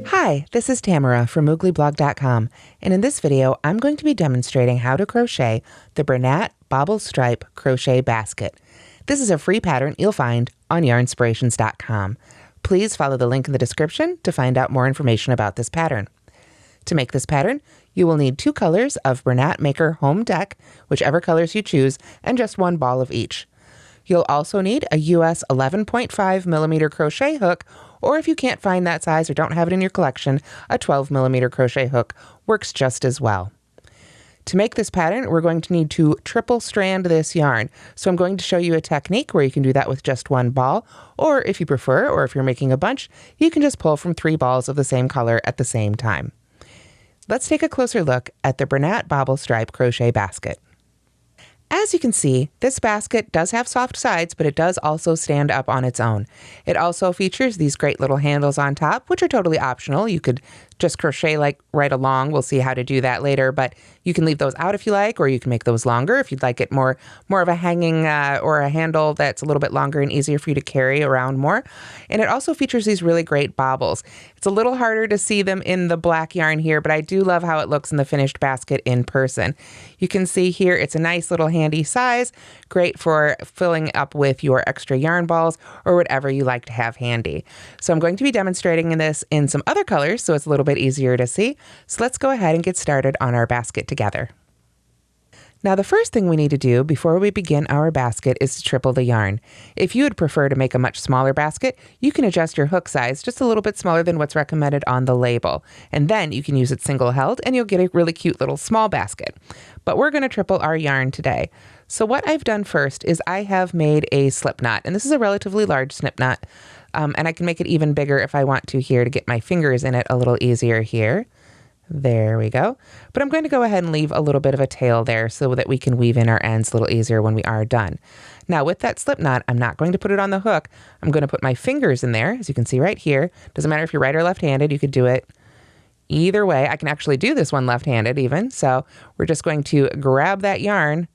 Hi, this is Tamara from mooglyblog.com, and in this video I'm going to be demonstrating how to crochet the Bernat Bobble Stripe Crochet Basket. This is a free pattern you'll find on yarnspirations.com. Please follow the link in the description to find out more information about this pattern. To make this pattern, you will need 2 colors of Bernat Maker Home Deck, whichever colors you choose, and just 1 ball of each. You'll also need a US 11.5 millimeter crochet hook, or if you can't find that size or don't have it in your collection, a 12 millimeter crochet hook works just as well. To make this pattern, we're going to need to triple strand this yarn. So I'm going to show you a technique where you can do that with just 1 ball, or if you prefer, or if you're making a bunch, you can just pull from 3 balls of the same color at the same time. Let's take a closer look at the Bernat Bobble Stripe Crochet Basket. As you can see, this basket does have soft sides, but it does also stand up on its own. It also features these great little handles on top, which are totally optional. You could just crochet like right along. We'll see how to do that later, but you can leave those out if you like, or you can make those longer if you'd like it more of a hanging or a handle that's a little bit longer and easier for you to carry around more. And it also features these really great bobbles. It's a little harder to see them in the black yarn here, but I do love how it looks in the finished basket in person. You can see here it's a nice little handy size, great for filling up with your extra yarn balls or whatever you like to have handy. So I'm going to be demonstrating this in some other colors, so it's a little bit easier to see. So let's go ahead and get started on our basket together. Now the first thing we need to do before we begin our basket is to triple the yarn. If you would prefer to make a much smaller basket, you can adjust your hook size just a little bit smaller than what's recommended on the label. And then you can use it single held and you'll get a really cute little small basket. But we're going to triple our yarn today. So what I've done first is I have made a slip knot, and this is a relatively large slip knot. And I can make it even bigger if I want to here to get my fingers in it a little easier here. There we go. But I'm going to go ahead and leave a little bit of a tail there so that we can weave in our ends a little easier when we are done. Now with that slip knot, I'm not going to put it on the hook. I'm going to put my fingers in there, as you can see right here. Doesn't matter if you're right or left-handed, you could do it either way. I can actually do this one left-handed even. So we're just going to grab that yarn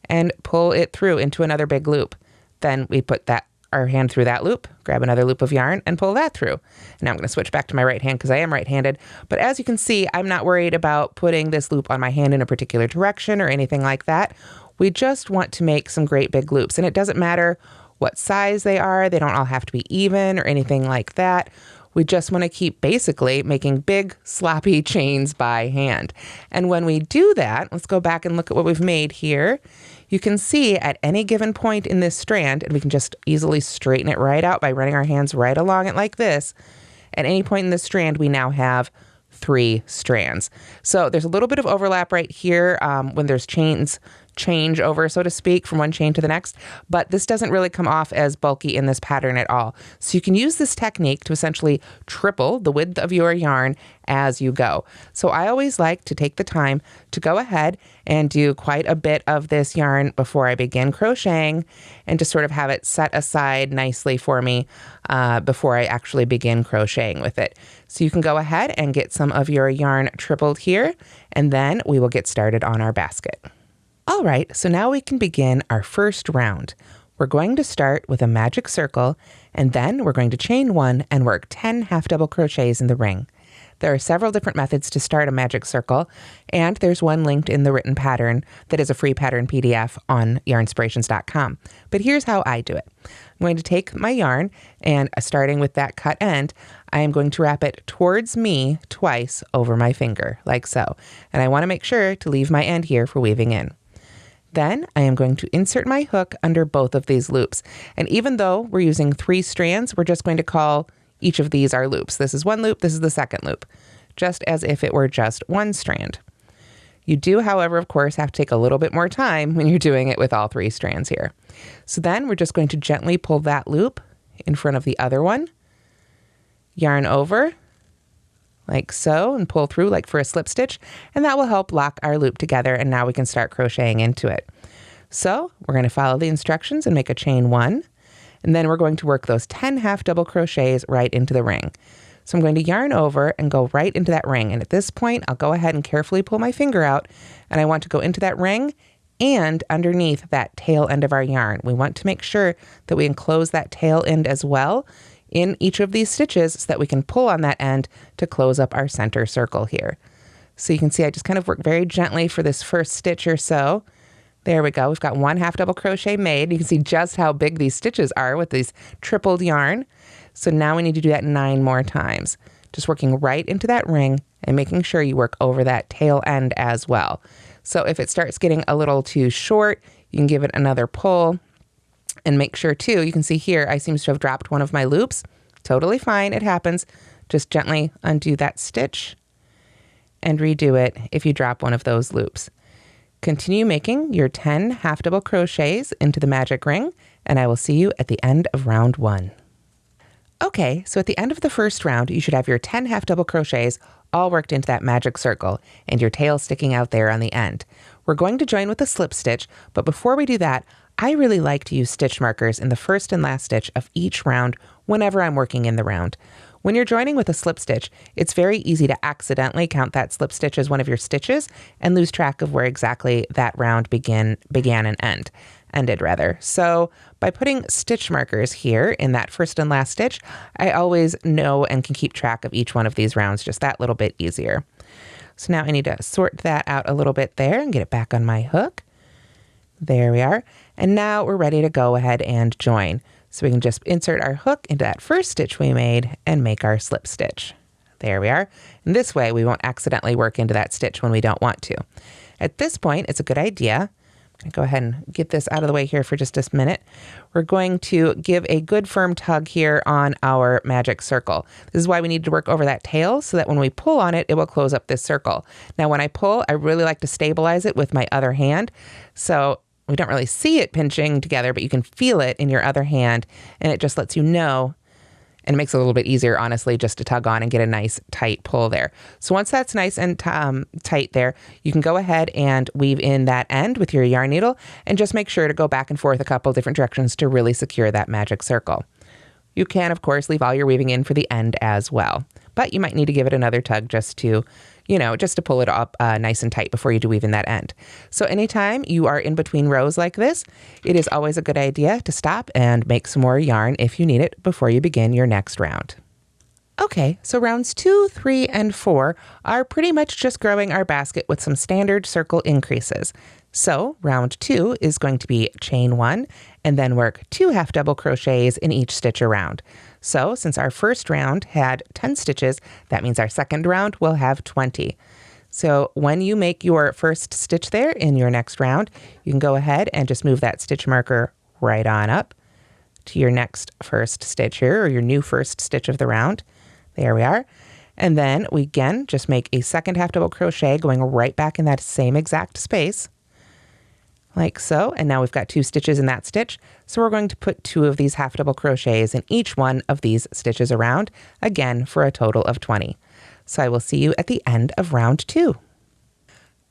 and pull it through into another big loop. Then we put our hand through that loop, grab another loop of yarn and pull that through. Now I'm going to switch back to my right hand because I am right-handed. But as you can see, I'm not worried about putting this loop on my hand in a particular direction or anything like that. We just want to make some great big loops, and it doesn't matter what size they are. They don't all have to be even or anything like that. We just want to keep basically making big sloppy chains by hand. And when we do that, let's go back and look at what we've made here. You can see at any given point in this strand, and we can just easily straighten it right out by running our hands right along it like this. At any point in this strand, we now have 3 strands. So there's a little bit of overlap right here when there's change over, so to speak, from one chain to the next, but this doesn't really come off as bulky in this pattern at all. So you can use this technique to essentially triple the width of your yarn as you go. So I always like to take the time to go ahead and do quite a bit of this yarn before I begin crocheting and just sort of have it set aside nicely for me before I actually begin crocheting with it. So you can go ahead and get some of your yarn tripled here, and then we will get started on our basket. All right, so now we can begin our first round. We're going to start with a magic circle, and then we're going to chain 1 and work 10 half double crochets in the ring. There are several different methods to start a magic circle, and there's one linked in the written pattern that is a free pattern PDF on yarnspirations.com. But here's how I do it. I'm going to take my yarn, and starting with that cut end, I am going to wrap it towards me twice over my finger, like so. And I want to make sure to leave my end here for weaving in. Then I am going to insert my hook under both of these loops. And even though we're using 3 strands, we're just going to call each of these our loops. This is one loop, this is the second loop, just as if it were just one strand. You do, however, of course, have to take a little bit more time when you're doing it with all 3 strands here. So then we're just going to gently pull that loop in front of the other one, yarn over, like so, and pull through like for a slip stitch, and that will help lock our loop together, and now we can start crocheting into it. So we're going to follow the instructions and make a chain 1, and then we're going to work those 10 half double crochets right into the ring. So I'm going to yarn over and go right into that ring, and at this point I'll go ahead and carefully pull my finger out, and I want to go into that ring and underneath that tail end of our yarn. We want to make sure that we enclose that tail end as well in each of these stitches so that we can pull on that end to close up our center circle here. So you can see I just kind of work very gently for this first stitch or so. There we go. We've got 1 half double crochet made. You can see just how big these stitches are with these tripled yarn. So now we need to do that 9 more times. Just working right into that ring and making sure you work over that tail end as well. So if it starts getting a little too short, you can give it another pull. And make sure too, you can see here, I seem to have dropped one of my loops. Totally fine, it happens. Just gently undo that stitch and redo it if you drop one of those loops. Continue making your 10 half double crochets into the magic ring, and I will see you at the end of round 1. Okay, so at the end of the first round, you should have your 10 half double crochets all worked into that magic circle and your tail sticking out there on the end. We're going to join with a slip stitch, but before we do that, I really like to use stitch markers in the first and last stitch of each round whenever I'm working in the round. When you're joining with a slip stitch, it's very easy to accidentally count that slip stitch as one of your stitches and lose track of where exactly that round began and ended. So by putting stitch markers here in that first and last stitch, I always know and can keep track of each one of these rounds just that little bit easier. So now I need to sort that out a little bit there and get it back on my hook. There we are. And now we're ready to go ahead and join. So we can just insert our hook into that first stitch we made and make our slip stitch. There we are. And this way we won't accidentally work into that stitch when we don't want to. At this point, it's a good idea. I'm going to go ahead and get this out of the way here for just a minute. We're going to give a good firm tug here on our magic circle. This is why we need to work over that tail so that when we pull on it, it will close up this circle. Now when I pull, I really like to stabilize it with my other hand. So we don't really see it pinching together, but you can feel it in your other hand, and it just lets you know, and it makes it a little bit easier, honestly, just to tug on and get a nice tight pull there. So once that's nice and tight there, you can go ahead and weave in that end with your yarn needle, and just make sure to go back and forth a couple different directions to really secure that magic circle. You can, of course, leave all your weaving in for the end as well, but you might need to give it another tug just to pull it up nice and tight before you do weave in that end. So anytime you are in between rows like this, it is always a good idea to stop and make some more yarn if you need it before you begin your next round. Okay, so rounds 2, 3, and 4 are pretty much just growing our basket with some standard circle increases. So round 2 is going to be chain 1 and then work 2 half double crochets in each stitch around. So since our first round had 10 stitches, that means our second round will have 20. So when you make your first stitch there in your next round, you can go ahead and just move that stitch marker right on up to your next first stitch here, or your new first stitch of the round. There we are. And then we again just make a second half double crochet going right back in that same exact space, like so. And now we've got 2 stitches in that stitch. So we're going to put 2 of these half double crochets in each one of these stitches around, again for a total of 20. So I will see you at the end of round 2.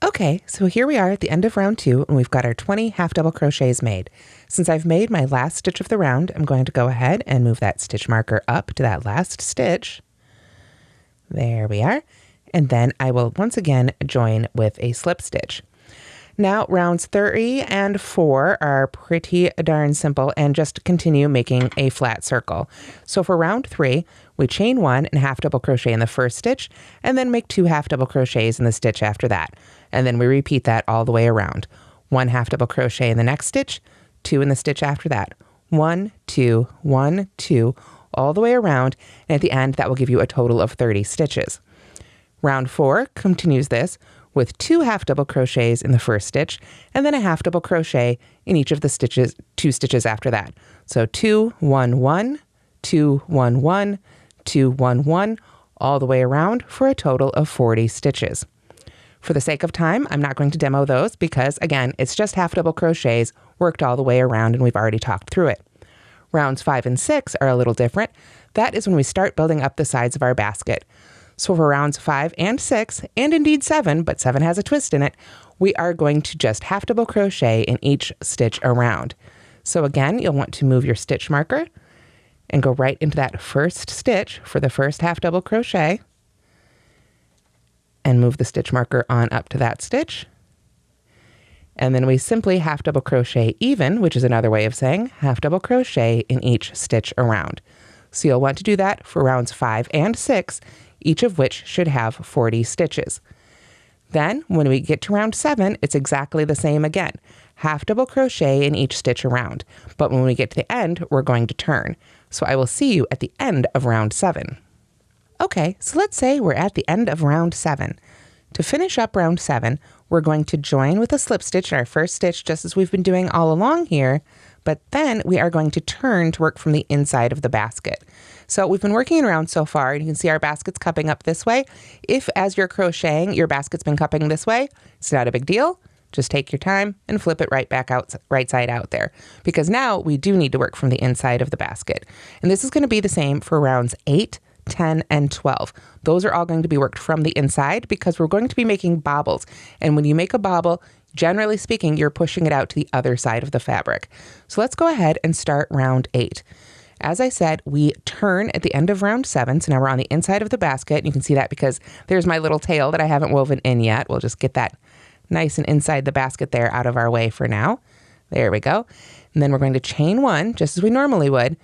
Okay, so here we are at the end of round 2, and we've got our 20 half double crochets made. Since I've made my last stitch of the round, I'm going to go ahead and move that stitch marker up to that last stitch. There we are. And then I will once again join with a slip stitch. Now rounds 3 and 4 are pretty darn simple and just continue making a flat circle. So for round 3, we chain 1 and half double crochet in the first stitch and then make 2 half double crochets in the stitch after that. And then we repeat that all the way around. 1 half double crochet in the next stitch, 2 in the stitch after that. 1, 2, 1, 2, all the way around. And at the end, that will give you a total of 30 stitches. Round 4 continues this with 2 half double crochets in the first stitch and then a half double crochet in each of the stitches, 2 stitches after that. So 2, 1, 1, 2, 1, 1, 2, 1, 1, all the way around for a total of 40 stitches. For the sake of time, I'm not going to demo those because, again, it's just half double crochets worked all the way around and we've already talked through it. Rounds 5 and 6 are a little different. That is when we start building up the sides of our basket. So for rounds 5 and 6, and indeed 7, but 7 has a twist in it, we are going to just half double crochet in each stitch around. So again, you'll want to move your stitch marker and go right into that first stitch for the first half double crochet and move the stitch marker on up to that stitch And then we simply half double crochet even, which is another way of saying half double crochet in each stitch around. So you'll want to do that for rounds 5 and 6, each of which should have 40 stitches. Then when we get to round 7, it's exactly the same again. Half double crochet in each stitch around. But when we get to the end, we're going to turn. So I will see you at the end of round 7. Okay, so let's say we're at the end of round 7. To finish up round 7, we're going to join with a slip stitch in our first stitch, just as we've been doing all along here, but then we are going to turn to work from the inside of the basket. So we've been working around so far, and you can see our basket's cupping up this way. If, as you're crocheting, your basket's been cupping this way, it's not a big deal. Just take your time and flip it right back out, right side out there, because now we do need to work from the inside of the basket. And this is going to be the same for rounds 8, 10, and 12. Those are all going to be worked from the inside because we're going to be making bobbles. And when you make a bobble, generally speaking, you're pushing it out to the other side of the fabric. So let's go ahead and start round 8. As I said, we turn at the end of round 7. So now we're on the inside of the basket. You can see that because there's my little tail that I haven't woven in yet. We'll just get that nice and inside the basket there out of our way for now. There we go. And then we're going to chain 1, just as we normally would.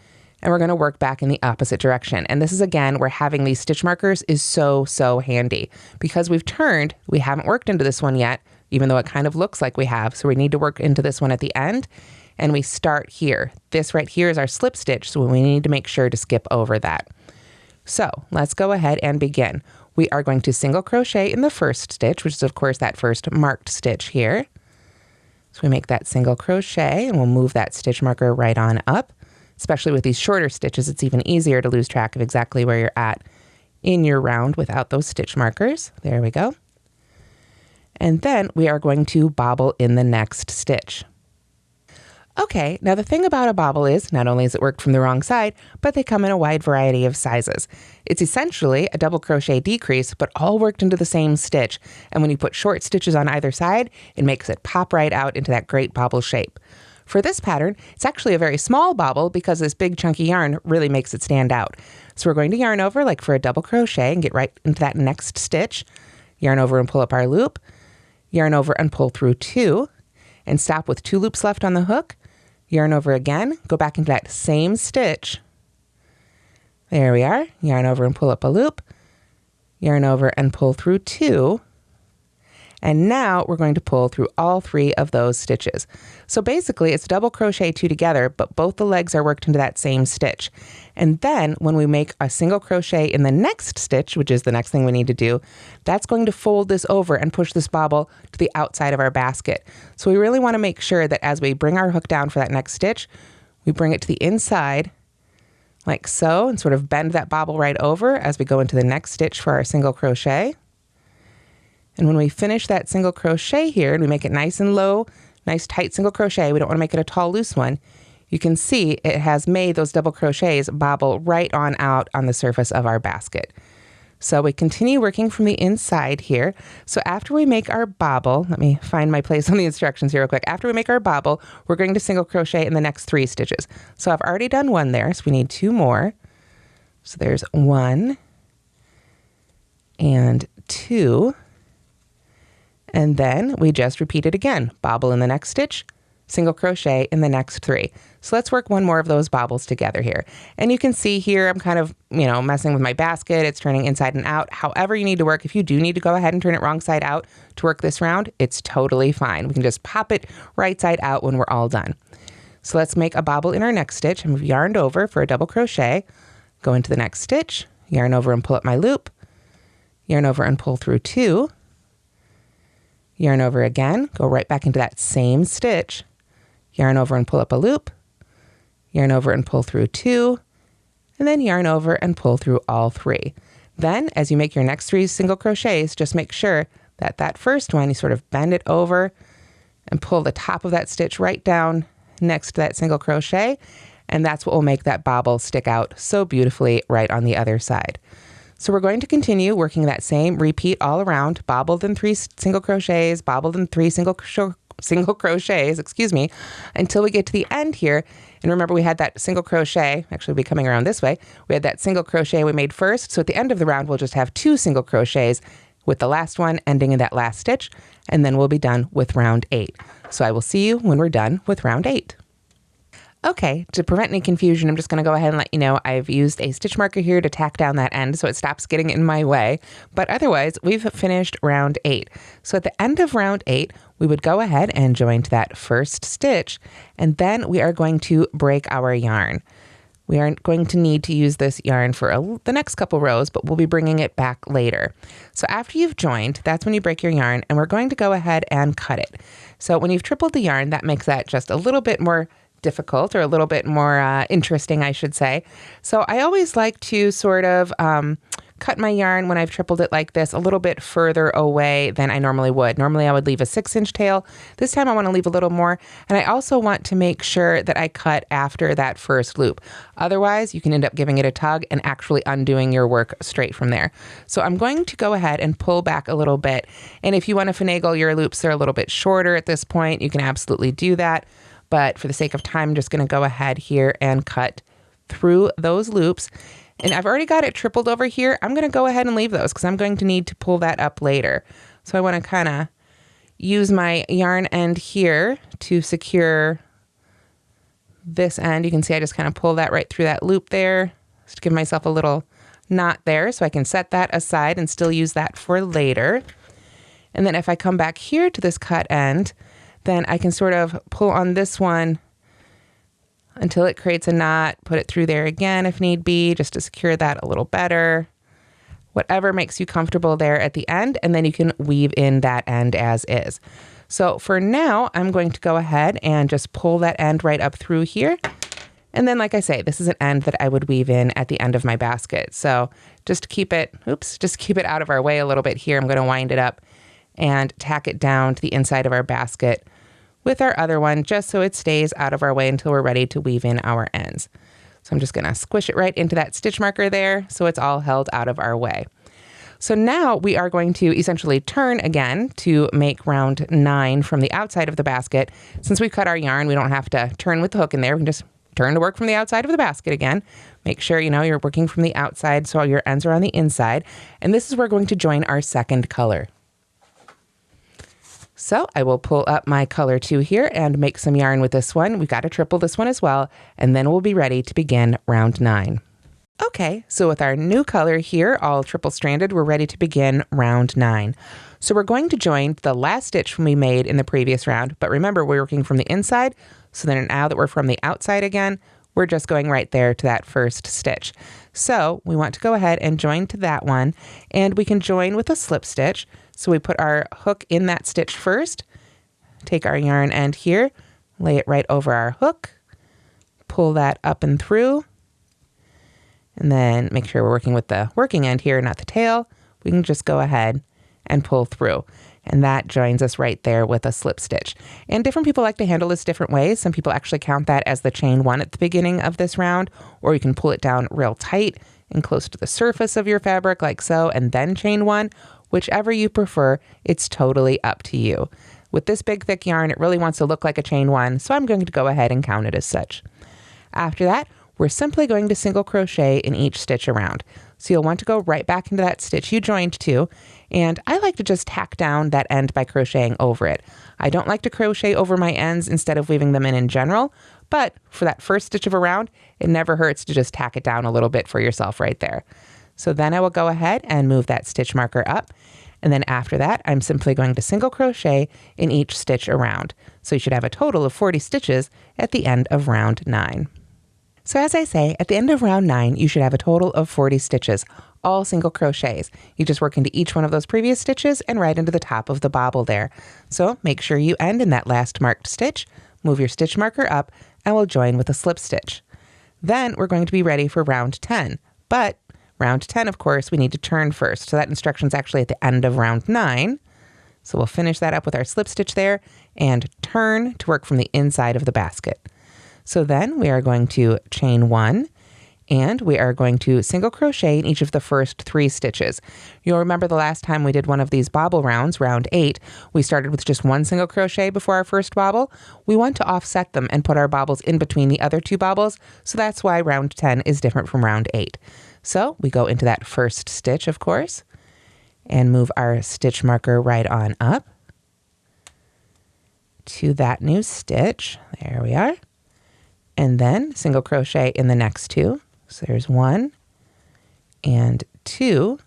And we're going to work back in the opposite direction. And this is, again, where having these stitch markers is so handy. Because we've turned, we haven't worked into this one yet, even though it kind of looks like we have. So we need to work into this one at the end. And we start here. This right here is our slip stitch, so we need to make sure to skip over that. So let's go ahead and begin. We are going to single crochet in the first stitch, which is, of course, that first marked stitch here. So we make that single crochet, and we'll move that stitch marker right on up. Especially with these shorter stitches, it's even easier to lose track of exactly where you're at in your round without those stitch markers. There we go. And then we are going to bobble in the next stitch. Okay, now the thing about a bobble is not only is it worked from the wrong side, but they come in a wide variety of sizes. It's essentially a double crochet decrease, but all worked into the same stitch. And when you put short stitches on either side, it makes it pop right out into that great bobble shape. For this pattern, it's actually a very small bobble because this big chunky yarn really makes it stand out. So we're going to yarn over like for a double crochet and get right into that next stitch. Yarn over and pull up our loop. Yarn over and pull through 2 and stop with 2 loops left on the hook. Yarn over again, go back into that same stitch. There we are. Yarn over and pull up a loop. Yarn over and pull through 2. And now we're going to pull through all 3 of those stitches. So basically it's double crochet 2 together, but both the legs are worked into that same stitch. And then when we make a single crochet in the next stitch, which is the next thing we need to do, that's going to fold this over and push this bobble to the outside of our basket. So we really want to make sure that as we bring our hook down for that next stitch, we bring it to the inside like so and sort of bend that bobble right over as we go into the next stitch for our single crochet. And when we finish that single crochet here and we make it nice and low, nice tight single crochet, we don't want to make it a tall loose one, you can see it has made those double crochets bobble right on out on the surface of our basket. So we continue working from the inside here. So after we make our bobble, let me find my place on the instructions here real quick. After we make our bobble, we're going to single crochet in the next 3 stitches. So I've already done 1 there, so we need 2 more. So there's 1 and 2. And then we just repeat it again. Bobble in the next stitch, single crochet in the next 3. So let's work 1 more of those bobbles together here. And you can see here I'm kind of, messing with my basket. It's turning inside and out. However you need to work, if you do need to go ahead and turn it wrong side out to work this round, it's totally fine. We can just pop it right side out when we're all done. So let's make a bobble in our next stitch. And we've yarned over for a double crochet. Go into the next stitch, yarn over and pull up my loop, yarn over and pull through 2. Yarn over again, go right back into that same stitch, yarn over and pull up a loop, yarn over and pull through 2, and then yarn over and pull through all 3. Then, as you make your next 3 single crochets, just make sure that that first one, you sort of bend it over and pull the top of that stitch right down next to that single crochet, and that's what will make that bobble stick out so beautifully right on the other side. So we're going to continue working that same repeat all around, bobbled in 3 single crochets, bobbled in 3 single crochets, until we get to the end here. And remember we had that single crochet, actually we'll be coming around this way. We had that single crochet we made first. So at the end of the round, we'll just have 2 single crochets with the last one ending in that last stitch. And then we'll be done with round 8. So I will see you when we're done with round 8. Okay, to prevent any confusion, I'm just going to go ahead and let you know I've used a stitch marker here to tack down that end so it stops getting in my way. But otherwise, we've finished round 8. So at the end of round 8, we would go ahead and join to that first stitch, and then we are going to break our yarn. We aren't going to need to use this yarn for the next couple rows, but we'll be bringing it back later. So after you've joined, that's when you break your yarn, and we're going to go ahead and cut it. So when you've tripled the yarn, that makes that just a little bit more difficult, or a little bit more interesting, I should say. So I always like to sort of cut my yarn when I've tripled it like this a little bit further away than I normally would. Normally I would leave a 6-inch tail. This time I want to leave a little more, and I also want to make sure that I cut after that first loop. Otherwise, you can end up giving it a tug and actually undoing your work straight from there. So I'm going to go ahead and pull back a little bit, and if you want to finagle your loops, they're a little bit shorter at this point, you can absolutely do that. But for the sake of time, I'm just going to go ahead here and cut through those loops. And I've already got it tripled over here. I'm going to go ahead and leave those because I'm going to need to pull that up later. So I want to kind of use my yarn end here to secure this end. You can see I just kind of pull that right through that loop there, just to give myself a little knot there so I can set that aside and still use that for later. And then if I come back here to this cut end, then I can sort of pull on this one until it creates a knot, put it through there again if need be, just to secure that a little better. Whatever makes you comfortable there at the end, and then you can weave in that end as is. So for now, I'm going to go ahead and just pull that end right up through here. And then, like I say, this is an end that I would weave in at the end of my basket. So just to keep it, just keep it out of our way a little bit here, I'm going to wind it up and tack it down to the inside of our basket with our other one, just so it stays out of our way until we're ready to weave in our ends. So I'm just going to squish it right into that stitch marker there so it's all held out of our way. So now we are going to essentially turn again to make round 9 from the outside of the basket. Since we cut our yarn, we don't have to turn with the hook in there. We can just turn to work from the outside of the basket again. Make sure, you're working from the outside so all your ends are on the inside. And this is where we're going to join our second color. So I will pull up my color 2 here and make some yarn with this one. We've got to triple this one as well, and then we'll be ready to begin round 9. Okay, so with our new color here, all triple stranded, we're ready to begin round 9. So we're going to join the last stitch we made in the previous round, but remember we're working from the inside, so then now that we're from the outside again, we're just going right there to that first stitch. So we want to go ahead and join to that one, and we can join with a slip stitch. So we put our hook in that stitch first, take our yarn end here, lay it right over our hook, pull that up and through, and then make sure we're working with the working end here, not the tail. We can just go ahead and pull through. And that joins us right there with a slip stitch. And different people like to handle this different ways. Some people actually count that as the chain 1 at the beginning of this round, or you can pull it down real tight and close to the surface of your fabric like so, and then chain 1. Whichever you prefer, it's totally up to you. With this big thick yarn, it really wants to look like a chain 1, so I'm going to go ahead and count it as such. After that, we're simply going to single crochet in each stitch around. So you'll want to go right back into that stitch you joined to, and I like to just tack down that end by crocheting over it. I don't like to crochet over my ends instead of weaving them in general, but for that first stitch of a round, it never hurts to just tack it down a little bit for yourself right there. So then I will go ahead and move that stitch marker up. And then after that, I'm simply going to single crochet in each stitch around. So you should have a total of 40 stitches at the end of round 9. So as I say, at the end of round 9, you should have a total of 40 stitches, all single crochets. You just work into each one of those previous stitches and right into the top of the bobble there. So make sure you end in that last marked stitch, move your stitch marker up, and we'll join with a slip stitch. Then we're going to be ready for round 10, but round 10, of course, we need to turn first. So that instruction's actually at the end of round 9. So we'll finish that up with our slip stitch there and turn to work from the inside of the basket. So then we are going to chain 1, and we are going to single crochet in each of the first 3 stitches. You'll remember the last time we did one of these bobble rounds, round 8, we started with just 1 single crochet before our first bobble. We want to offset them and put our bobbles in between the other 2 bobbles, so that's why round 10 is different from round 8. So we go into that first stitch, of course, and move our stitch marker right on up. to that new stitch. There we are. And then single crochet in the next two. So there's 1 and 2.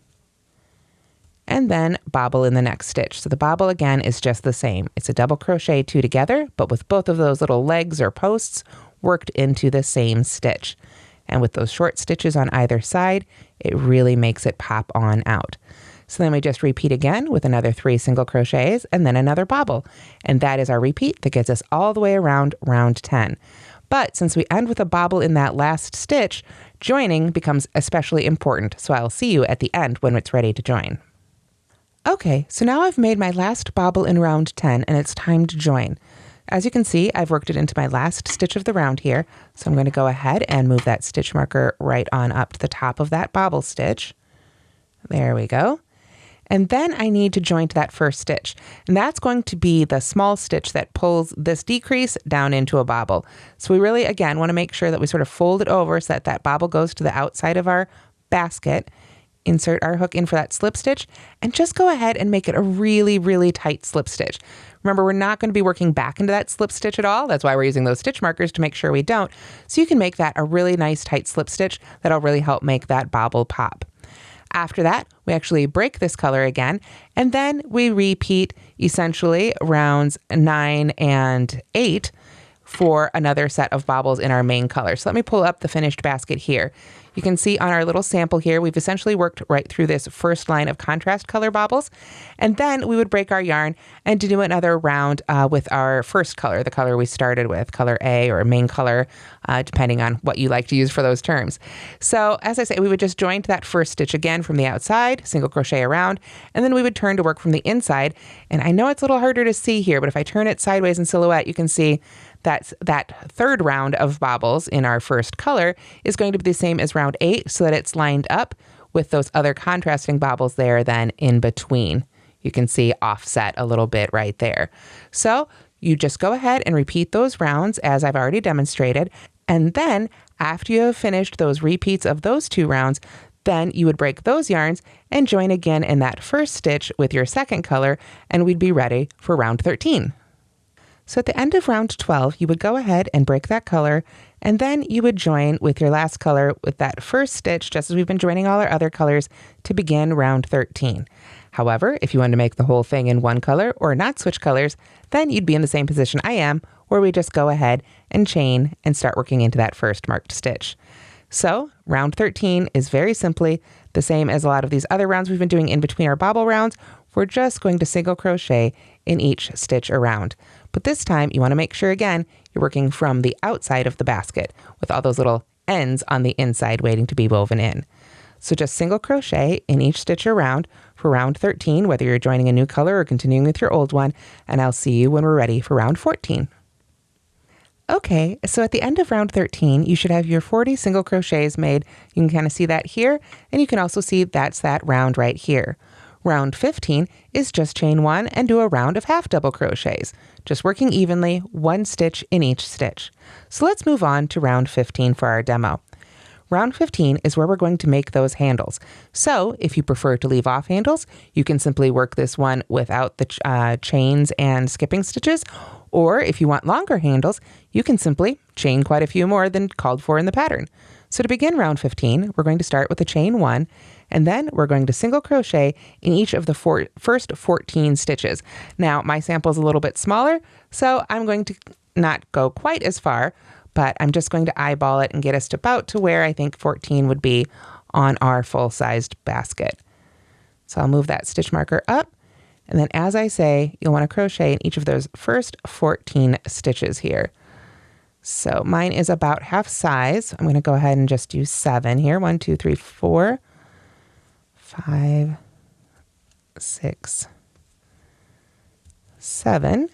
And then bobble in the next stitch. So the bobble again is just the same. It's a double crochet 2 together, but with both of those little legs or posts worked into the same stitch. And with those short stitches on either side, it really makes it pop on out. So then we just repeat again with another 3 single crochets and then another bobble. And that is our repeat that gets us all the way around round 10. But since we end with a bobble in that last stitch, joining becomes especially important. So I'll see you at the end when it's ready to join. Okay, so now I've made my last bobble in round 10 and it's time to join. As you can see, I've worked it into my last stitch of the round here. So I'm going to go ahead and move that stitch marker right on up to the top of that bobble stitch. There we go. And then I need to join to that first stitch. And that's going to be the small stitch that pulls this decrease down into a bobble. So we really, again, want to make sure that we sort of fold it over so that that bobble goes to the outside of our basket. Insert our hook in for that slip stitch and just go ahead and make it a really, really tight slip stitch. Remember, we're not going to be working back into that slip stitch at all. That's why we're using those stitch markers to make sure we don't. So you can make that a really nice tight slip stitch that'll really help make that bobble pop. After that, we actually break this color again, and then we repeat essentially rounds 9 and 8 for another set of bobbles in our main color. So let me pull up the finished basket here. You can see on our little sample here, we've essentially worked right through this first line of contrast color bobbles. And then we would break our yarn and to do another round with our first color, the color we started with, color A or main color, depending on what you like to use for those terms. So as I say, we would just join to that first stitch again from the outside, single crochet around, and then we would turn to work from the inside. And I know it's a little harder to see here, but if I turn it sideways in silhouette, you can see that third round of bobbles in our first color is going to be the same as round 8 so that it's lined up with those other contrasting bobbles there then in between. You can see offset a little bit right there. So you just go ahead and repeat those rounds as I've already demonstrated. And then after you have finished those repeats of those 2 rounds, then you would break those yarns and join again in that first stitch with your second color, and we'd be ready for round 13. So at the end of round 12, you would go ahead and break that color, and then you would join with your last color with that first stitch, just as we've been joining all our other colors, to begin round 13. However, if you wanted to make the whole thing in one color or not switch colors, then you'd be in the same position I am, where we just go ahead and chain and start working into that first marked stitch. So round 13 is very simply the same as a lot of these other rounds we've been doing in between our bobble rounds. We're just going to single crochet in each stitch around. But this time you want to make sure, again, you're working from the outside of the basket with all those little ends on the inside waiting to be woven in. So just single crochet in each stitch around for round 13, whether you're joining a new color or continuing with your old one, and I'll see you when we're ready for round 14. Okay, so at the end of round 13, you should have your 40 single crochets made. You can kind of see that here, and you can also see that's that round right here. Round 15 is just chain 1 and do a round of half double crochets, just working evenly, 1 stitch in each stitch. So let's move on to round 15 for our demo. Round 15 is where we're going to make those handles. So if you prefer to leave off handles, you can simply work this one without the chains and skipping stitches. Or if you want longer handles, you can simply chain quite a few more than called for in the pattern. So to begin round 15, we're going to start with a chain 1, and then we're going to single crochet in each of the first 14 stitches. Now, my sample is a little bit smaller, so I'm going to not go quite as far, but I'm just going to eyeball it and get us about to where I think 14 would be on our full-sized basket. So I'll move that stitch marker up, and then as I say, you'll want to crochet in each of those first 14 stitches here. So mine is about half size. I'm going to go ahead and just do 7 here. 1, 2, 3, 4, 5, 6, 7.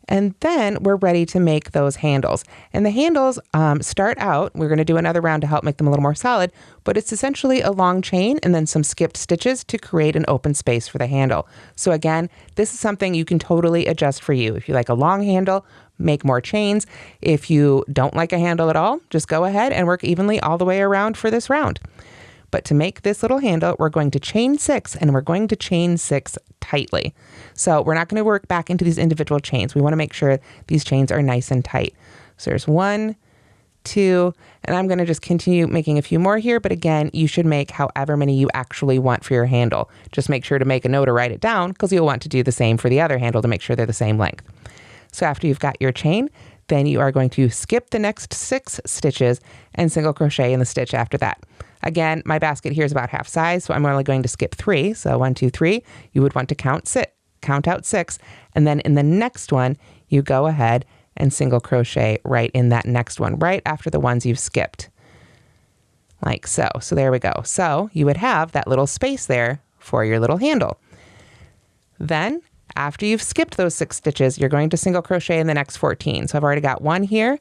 And then we're ready to make those handles. And the handles start out, we're going to do another round to help make them a little more solid, but it's essentially a long chain and then some skipped stitches to create an open space for the handle. So again, this is something you can totally adjust for you. If you like a long handle, make more chains. If you don't like a handle at all, just go ahead and work evenly all the way around for this round. But to make this little handle, we're going to chain 6, and we're going to chain 6 tightly. So we're not going to work back into these individual chains. We want to make sure these chains are nice and tight. So there's 1, 2, and I'm going to just continue making a few more here. But again, you should make however many you actually want for your handle. Just make sure to make a note or write it down, because you'll want to do the same for the other handle to make sure they're the same length. So after you've got your chain, then you are going to skip the next 6 stitches and single crochet in the stitch after that. Again, my basket here is about half size, so I'm only going to skip 3. So 1, 2, 3, you would want to count out 6. And then in the next one, you go ahead and single crochet right in that next one, right after the ones you've skipped. Like so. So there we go. So you would have that little space there for your little handle. Then after you've skipped those 6 stitches, you're going to single crochet in the next 14. So I've already got 1 here.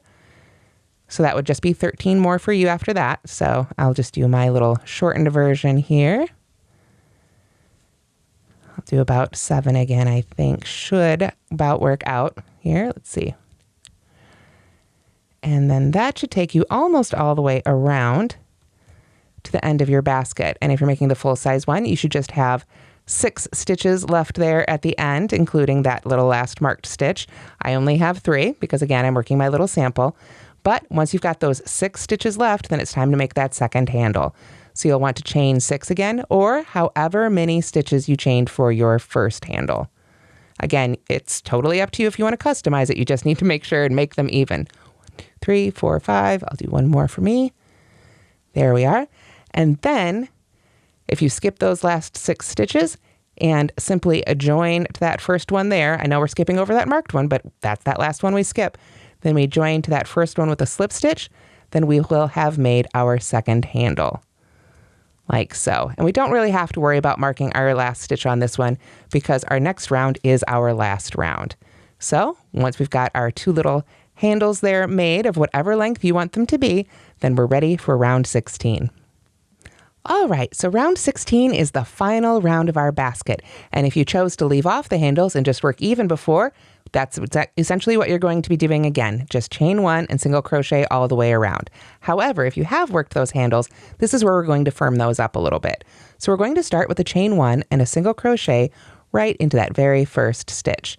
So that would just be 13 more for you after that. So I'll just do my little shortened version here. I'll do about 7 again, I think. Should about work out here. Let's see. And then that should take you almost all the way around to the end of your basket. And if you're making the full size one, you should just have 6 stitches left there at the end, including that little last marked stitch. I only have 3 because, again, I'm working my little sample. But once you've got those 6 stitches left, then it's time to make that second handle. So you'll want to chain 6 again, or however many stitches you chained for your first handle. Again, it's totally up to you if you want to customize it. You just need to make sure and make them even. 1, 2, 3, 4, 5. I'll do one more for me. There we are. And then if you skip those last 6 stitches and simply join to that first one there, I know we're skipping over that marked one, but that's that last one we skip. Then we join to that first one with a slip stitch, then we will have made our second handle, like so. And we don't really have to worry about marking our last stitch on this one because our next round is our last round. So once we've got our 2 little handles there made of whatever length you want them to be, then we're ready for round 16. All right, so round 16 is the final round of our basket. And if you chose to leave off the handles and just work even before, that's essentially what you're going to be doing again. Just chain 1 and single crochet all the way around. However, if you have worked those handles, this is where we're going to firm those up a little bit. So we're going to start with a chain 1 and a single crochet right into that very first stitch.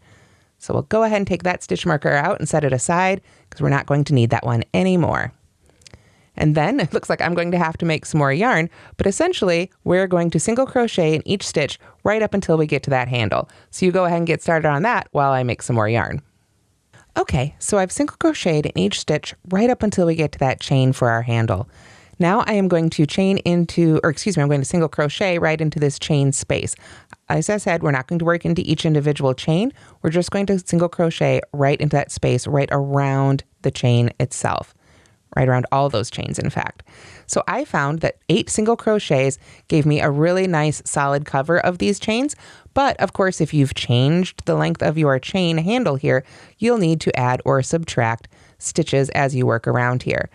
So we'll go ahead and take that stitch marker out and set it aside because we're not going to need that one anymore. And then it looks like I'm going to have to make some more yarn, but essentially we're going to single crochet in each stitch right up until we get to that handle. So you go ahead and get started on that while I make some more yarn. Okay, so I've single crocheted in each stitch right up until we get to that chain for our handle. Now I am going to I'm going to single crochet right into this chain space. As I said, we're not going to work into each individual chain. We're just going to single crochet right into that space right around the chain itself. Right around all those chains, in fact. So I found that 8 single crochets gave me a really nice solid cover of these chains. But of course, if you've changed the length of your chain handle here, you'll need to add or subtract stitches as you work around here.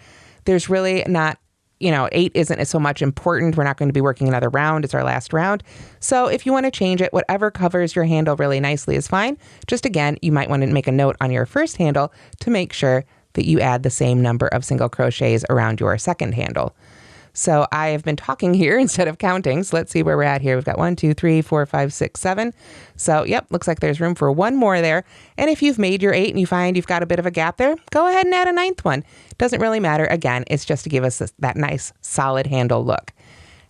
There's really not, 8 isn't so much important. We're not going to be working another round. It's our last round. So if you want to change it, whatever covers your handle really nicely is fine. Just again, you might want to make a note on your first handle to make sure that you add the same number of single crochets around your second handle. So I have been talking here instead of counting. So let's see where we're at here. We've got 1, 2, 3, 4, 5, 6, 7. So yep, looks like there's room for 1 more there. And if you've made your 8 and you find you've got a bit of a gap there, go ahead and add a 9th one. Doesn't really matter. Again, it's just to give us that nice solid handle look.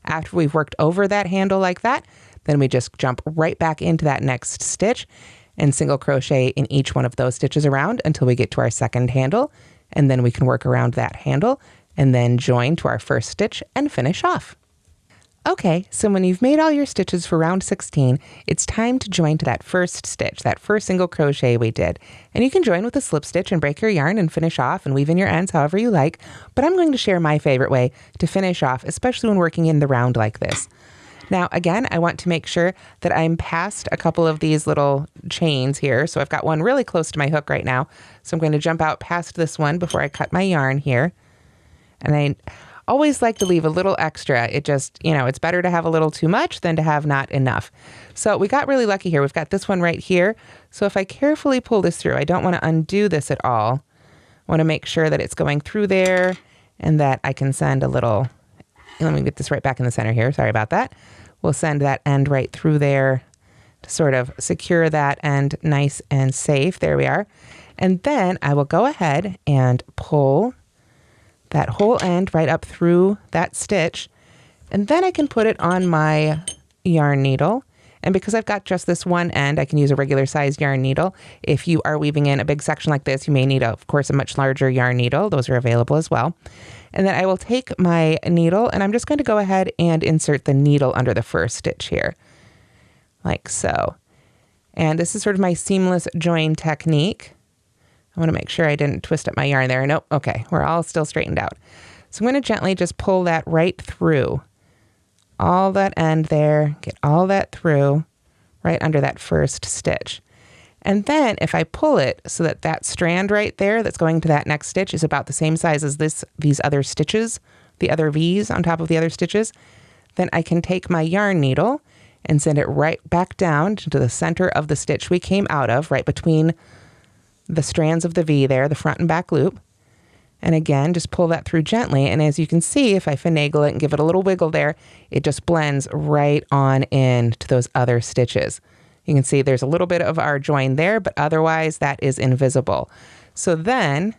After we've worked over that handle like that, then we just jump right back into that next stitch and single crochet in each one of those stitches around until we get to our second handle. And then we can work around that handle and then join to our first stitch and finish off. Okay, so when you've made all your stitches for round 16, it's time to join to that first stitch, that first single crochet we did. And you can join with a slip stitch and break your yarn and finish off and weave in your ends however you like. But I'm going to share my favorite way to finish off, especially when working in the round like this. Now, again, I want to make sure that I'm past a couple of these little chains here. So I've got one really close to my hook right now. So I'm going to jump out past this one before I cut my yarn here. And I always like to leave a little extra. It just, it's better to have a little too much than to have not enough. So we got really lucky here. We've got this one right here. So if I carefully pull this through, I don't want to undo this at all. I want to make sure that it's going through there and that I can send a little let me get this right back in the center here. Sorry about that. We'll send that end right through there to sort of secure that end nice and safe. There we are. And then I will go ahead and pull that whole end right up through that stitch. And then I can put it on my yarn needle. And because I've got just this one end, I can use a regular sized yarn needle. If you are weaving in a big section like this, you may need, of course, a much larger yarn needle. Those are available as well. And then I will take my needle and I'm just going to go ahead and insert the needle under the first stitch here, like so. And this is sort of my seamless join technique. I want to make sure I didn't twist up my yarn there. Nope. Okay. We're all still straightened out. So I'm going to gently just pull that right through. All that end there, get all that through right under that first stitch. And then if I pull it so that that strand right there that's going to that next stitch is about the same size as these other stitches, the other V's on top of the other stitches, then I can take my yarn needle and send it right back down to the center of the stitch we came out of, right between the strands of the V there, the front and back loop. And again, just pull that through gently. And as you can see, if I finagle it and give it a little wiggle there, it just blends right on in to those other stitches. You can see there's a little bit of our join there, but otherwise that is invisible. So then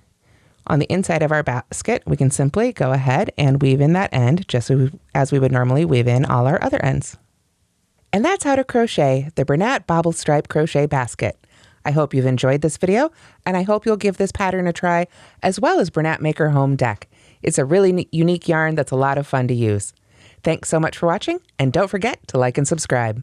on the inside of our basket, we can simply go ahead and weave in that end just as we would normally weave in all our other ends. And that's how to crochet the Bernat Bobble Stripe Crochet Basket. I hope you've enjoyed this video, and I hope you'll give this pattern a try, as well as Bernat Maker Home Deck. It's a really unique yarn that's a lot of fun to use. Thanks so much for watching, and don't forget to like and subscribe.